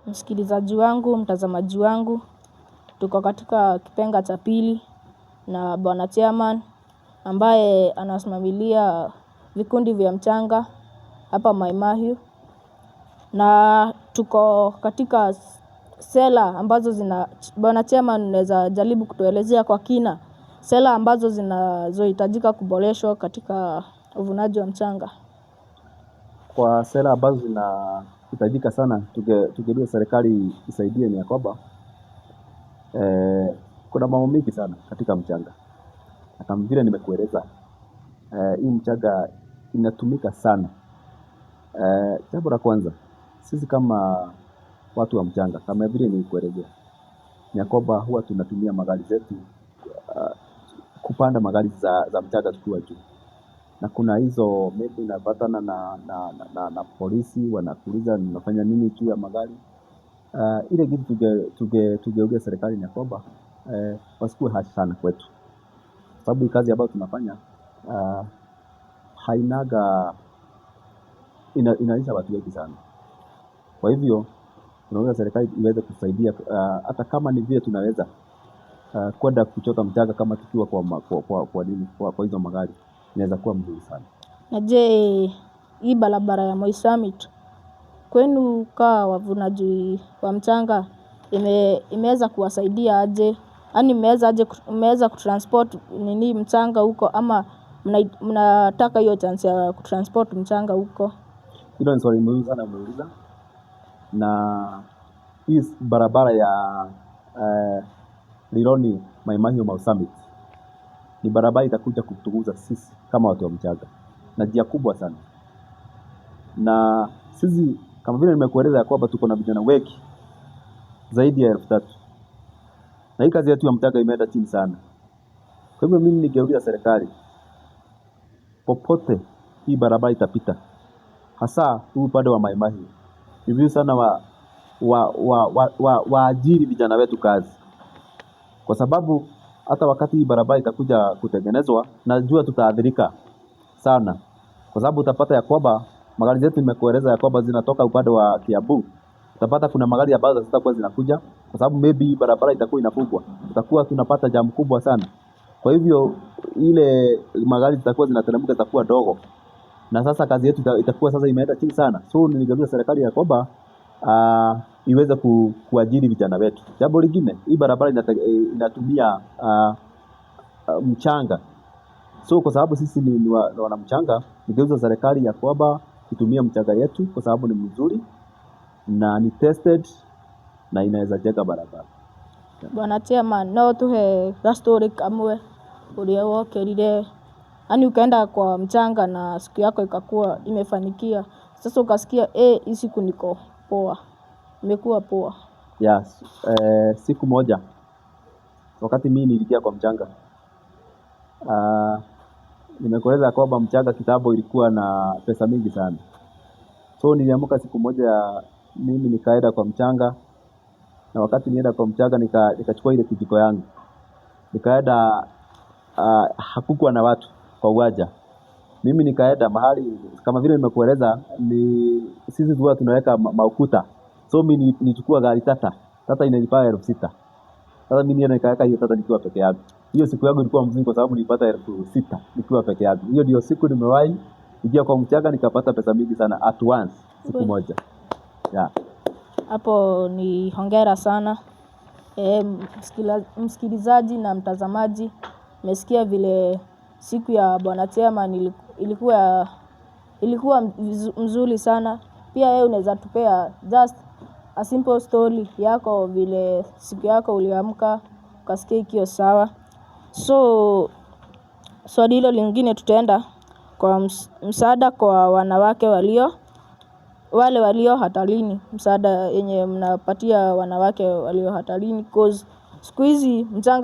msikilizaji wangu, mtazamaji wangu, tuko katika kipenga cha pili na bwana chairman ambaye anasimamilia vikundi vya mchanga hapa Mai Mahiu, na tuko katika sela ambazo bwana chairman unaweza jaribu kutuelezea kwa kina sela ambazo zinazohitajika kuboreshwa katika uvunaji wa mchanga. Kwa sera ambazo zinahitajika sana tukilia serikali isaidie ni ya kwamba kuna mambo mengi sana katika mchanga. Na kama vile nimekueleza, hii mchanga inatumika sana. Jambo la kwanza, sisi kama watu wa mchanga, kama vile nilikuelezea, ni ya kwamba huwa tunatumia magari zetu kupanda magari za mchanga tukiwa juu. Na kuna hizo maybe unapatana na polisi wanakuuliza unafanya nini juu ya magari. Ile kitu tungeongea serikali ni kwamba wasikuwe harsh sana kwetu, sababu kazi ambayo tunafanya inaisha watu wengi sana. Kwa hivyo tunaomba serikali iweze kusaidia, hata kama ni vile tunaweza kwenda kuchota mchanga kama tukiwa kwa hizo magari, inaweza kuwa mzuri sana. Na je, hii barabara ya Moi Summit kwenu kaa wavunaji wa mchanga imeweza kuwasaidia aje? Yaani mmeweza kutransport nini mchanga huko, ama mnataka hiyo chance ya kutransport mchanga huko? Hilo ni swali muhimu sana umeuliza. Na hii barabara ya Rironi Mai Mahiu Mau Summit ni barabara itakuja kutuguza sisi kama watu wa mchanga na njia kubwa sana. Na sisi kama vile nimekueleza ya kwamba tuko na vijana wengi zaidi ya 3,000. Na hii kazi yetu ya mchanga imeenda chini sana. Kwa hivyo mimi ningeuliza serikali, popote hii barabara itapita, hasa huu upande wa Mai Mahiu, ni vizuri sana waajiri vijana wetu kazi. Kwa sababu hata wakati hii barabara itakuja kutengenezwa, najua tutaathirika sana. Kwa sababu utapata ya kwamba magari zetu nimekueleza ya kwamba zinatoka upande wa Kiambu. Utapata kuna magari ambazo zitakuwa zinakuja, kwa sababu maybe barabara itakuwa inafungwa. Tutakuwa tunapata jam kubwa sana. Kwa hivyo ile magari zitakuwa zinateremka zitakuwa dogo. Na sasa kazi yetu itakuwa sasa imeenda chini sana. So ningeuliza serikali ya kwamba iweze kuajiri vijana wetu. Jambo lingine, hii barabara inatumia mchanga. So kwa sababu sisi ni wana mchanga, ningeuliza serikali ya kwamba itumie mchanga yetu kwa sababu ni mzuri na ni tested na inaweza jenga barabara. Bwana chairman, no tuhe story kamwe ulia wokerire, yaani ukaenda kwa mchanga na siku yako ikakuwa imefanikia. Sasa ukasikia hii siku niko poa, imekuwa poa. Yes, siku moja wakati mimi niliingia kwa mchanga, nimekueleza kwamba mchanga kitambo ilikuwa na pesa mingi sana. So niliamka siku moja mimi nikaenda kwa mchanga, na wakati nienda kwa mchanga nikachukua ile kijiko yangu. Nikaenda, hakukuwa na watu kwa uwanja. Mimi nikaenda mahali kama vile nimekueleza, sisi huwa tunaweka maukuta. So mimi nilichukua gari tata inalipa 6,000. Sasa mimi nienda nikaweka hiyo tata nikiwa peke yangu. Hiyo siku yangu ilikuwa mzuri kwa sababu nilipata 6,000 nikiwa peke yangu. Hiyo ndio siku nimewahi ingia kwa mchanga nikapata pesa mingi sana at once siku moja. Yeah. Hapo ni hongera sana. Msikilizaji na mtazamaji, umesikia vile siku ya bwana chairman ilikuwa mzuri sana. Pia wewe unaweza tupea just a simple story yako vile siku yako uliamka ukasikia ikiwa sawa. So swali hilo lingine tutaenda kwa msaada kwa wanawake wale walio hatarini, msaada yenye mnapatia wanawake walio hatarini, cause siku hizi mchanga